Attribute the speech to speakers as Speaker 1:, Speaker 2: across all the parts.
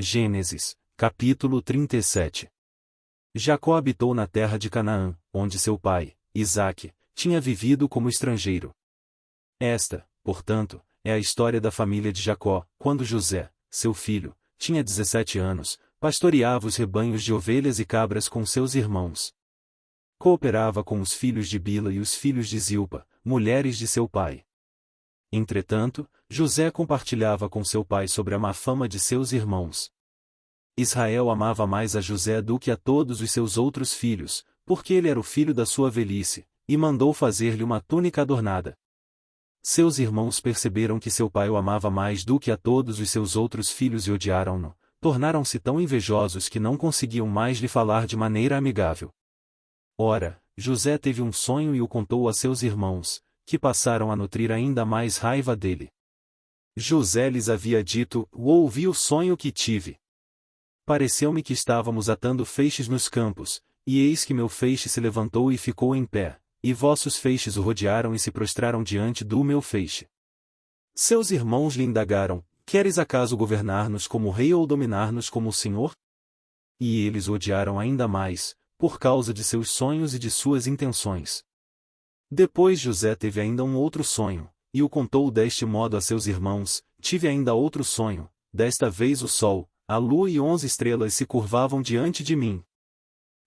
Speaker 1: Gênesis, capítulo 37. Jacó habitou na terra de Canaã, onde seu pai, Isaque, tinha vivido como estrangeiro. Esta, portanto, é a história da família de Jacó, quando José, seu filho, tinha 17 anos, pastoreava os rebanhos de ovelhas e cabras com seus irmãos. Cooperava com os filhos de Bila e os filhos de Zilpa, mulheres de seu pai. Entretanto, José compartilhava com seu pai sobre a má fama de seus irmãos. Israel amava mais a José do que a todos os seus outros filhos, porque ele era o filho da sua velhice, e mandou fazer-lhe uma túnica adornada. Seus irmãos perceberam que seu pai o amava mais do que a todos os seus outros filhos e odiaram-no, tornaram-se tão invejosos que não conseguiam mais lhe falar de maneira amigável. Ora, José teve um sonho e o contou a seus irmãos, que passaram a nutrir ainda mais raiva dele. José lhes havia dito: ouvi o sonho que tive. Pareceu-me que estávamos atando feixes nos campos, e eis que meu feixe se levantou e ficou em pé, e vossos feixes o rodearam e se prostraram diante do meu feixe. Seus irmãos lhe indagaram: queres acaso governar-nos como rei ou dominar-nos como senhor? E eles o odiaram ainda mais, por causa de seus sonhos e de suas intenções. Depois José teve ainda um outro sonho, e o contou deste modo a seus irmãos: tive ainda outro sonho, desta vez o sol, a lua e 11 estrelas se curvavam diante de mim.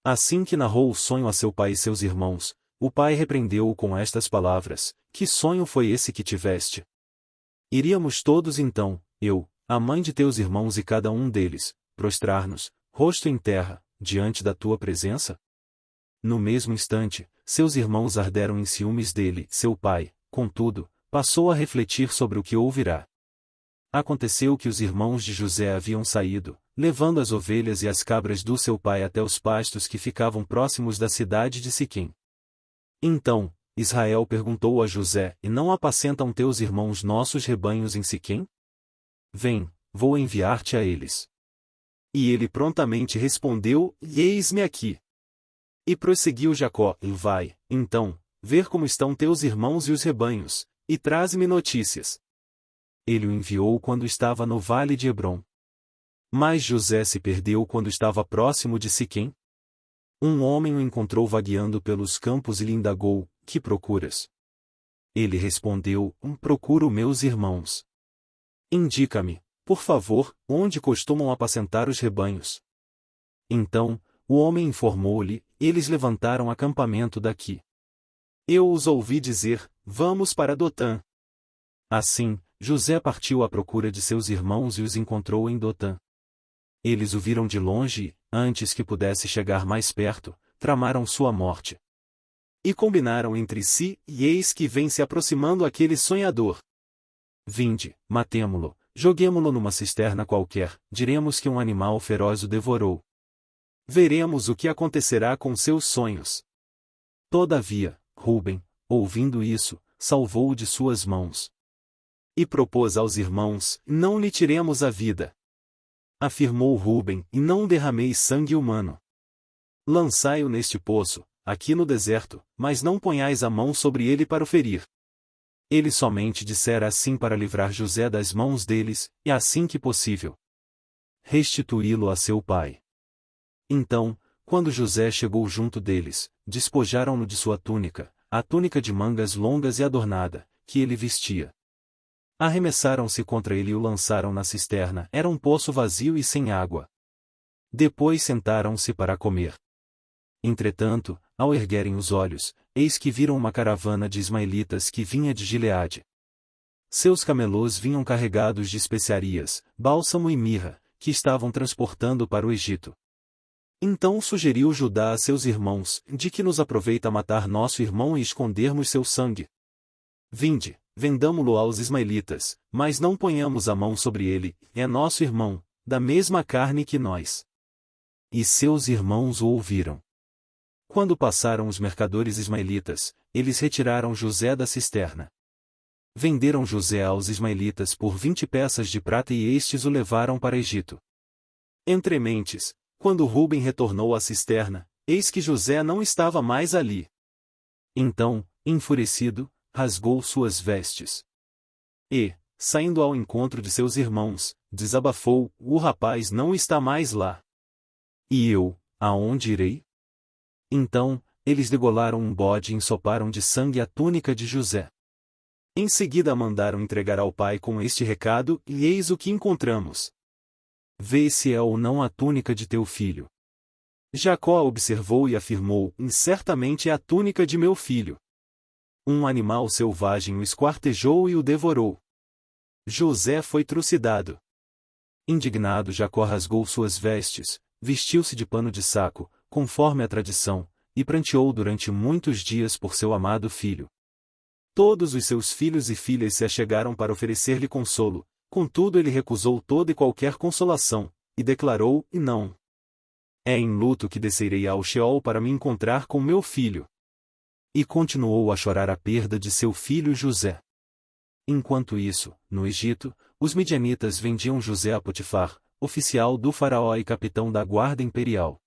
Speaker 1: Assim que narrou o sonho a seu pai e seus irmãos, o pai repreendeu-o com estas palavras: que sonho foi esse que tiveste? Iríamos todos então, eu, a mãe de teus irmãos e cada um deles, prostrar-nos, rosto em terra, diante da tua presença? No mesmo instante, seus irmãos arderam em ciúmes dele. Seu pai, contudo, passou a refletir sobre o que ouvirá. Aconteceu que os irmãos de José haviam saído, levando as ovelhas e as cabras do seu pai até os pastos que ficavam próximos da cidade de Siquém. Então, Israel perguntou a José: e não apacentam teus irmãos nossos rebanhos em Siquém? Vem, vou enviar-te a eles. E ele prontamente respondeu: eis-me aqui. E prosseguiu Jacó: e vai, então, ver como estão teus irmãos e os rebanhos, e traze-me notícias. Ele o enviou quando estava no vale de Hebrom. Mas José se perdeu quando estava próximo de Siquém. Um homem o encontrou vagueando pelos campos e lhe indagou: que procuras? Ele respondeu: procuro meus irmãos. Indica-me, por favor, onde costumam apacentar os rebanhos. Então, o homem informou-lhe: eles levantaram acampamento daqui. Eu os ouvi dizer: vamos para Dotã. Assim, José partiu à procura de seus irmãos e os encontrou em Dotã. Eles o viram de longe e, antes que pudesse chegar mais perto, tramaram sua morte. E combinaram entre si: e eis que vem se aproximando aquele sonhador. Vinde, matemo-lo, joguemo-lo numa cisterna qualquer, diremos que um animal feroz o devorou. Veremos o que acontecerá com seus sonhos. Todavia, Ruben, ouvindo isso, salvou-o de suas mãos. E propôs aos irmãos: não lhe tiremos a vida. Afirmou Ruben: e não derrameis sangue humano. Lançai-o neste poço, aqui no deserto, mas não ponhais a mão sobre ele para o ferir. Ele somente dissera assim para livrar José das mãos deles, e assim que possível, restituí-lo a seu pai. Então, quando José chegou junto deles, despojaram-no de sua túnica, a túnica de mangas longas e adornada, que ele vestia. Arremessaram-se contra ele e o lançaram na cisterna. Era um poço vazio e sem água. Depois sentaram-se para comer. Entretanto, ao erguerem os olhos, eis que viram uma caravana de ismaelitas que vinha de Gileade. Seus camelôs vinham carregados de especiarias, bálsamo e mirra, que estavam transportando para o Egito. Então sugeriu Judá a seus irmãos: de que nos aproveita matar nosso irmão e escondermos seu sangue? Vinde, vendamo-lo aos ismaelitas, mas não ponhamos a mão sobre ele, é nosso irmão, da mesma carne que nós. E seus irmãos o ouviram. Quando passaram os mercadores ismaelitas, eles retiraram José da cisterna. Venderam José aos ismaelitas por 20 peças de prata e estes o levaram para Egito. Entrementes, quando Ruben retornou à cisterna, eis que José não estava mais ali. Então, enfurecido, rasgou suas vestes. E, saindo ao encontro de seus irmãos, desabafou: o rapaz não está mais lá. E eu, aonde irei? Então, eles degolaram um bode e ensoparam de sangue a túnica de José. Em seguida mandaram entregar ao pai com este recado, e eis o que encontramos. Vê se é ou não a túnica de teu filho. Jacó observou e afirmou: certamente é a túnica de meu filho. Um animal selvagem o esquartejou e o devorou. José foi trucidado. Indignado, Jacó rasgou suas vestes, vestiu-se de pano de saco, conforme a tradição, e pranteou durante muitos dias por seu amado filho. Todos os seus filhos e filhas se achegaram para oferecer-lhe consolo, contudo ele recusou toda e qualquer consolação, e declarou: e não. É em luto que descerei ao Sheol para me encontrar com meu filho. E continuou a chorar a perda de seu filho José. Enquanto isso, no Egito, os midianitas vendiam José a Potifar, oficial do faraó e capitão da guarda imperial.